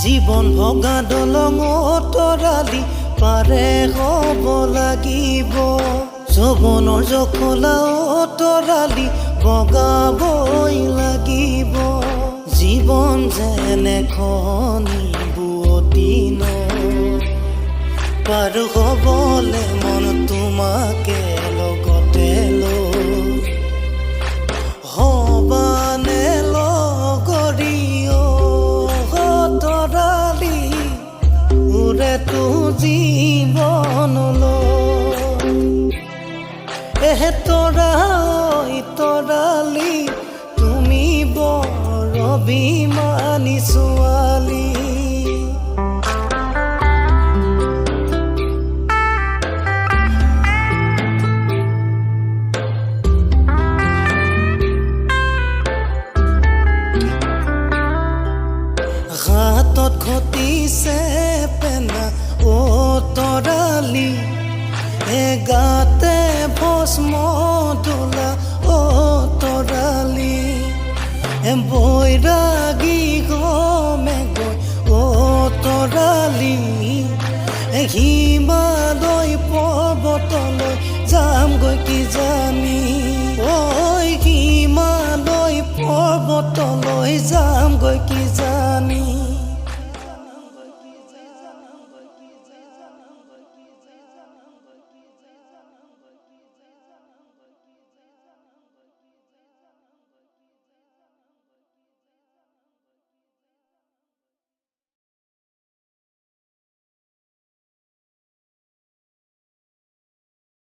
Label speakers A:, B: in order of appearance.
A: জীৱন ভগা দলং তৰালি পাৰে হ'ব লাগিব যৌৱনৰ জখলা তৰালি বগাবই লাগিব জীৱন যেনে খনি বুৱতী পাৰ হ'বলে মন তোমাকে লগতে লৈ হবানে লগৰীয় তৰালি উৰে তো জীৱনলৈ তৰালি তুমি বৰ অভিমানী ছোৱালী হাতত ঘটিছে পেনা তৰালি গাতে ভস্ম তোলা তৰালি বৈৰাগী গমে গৈ তৰালি হিমালয় পৰ্বতলৈ যামগৈ কি জানি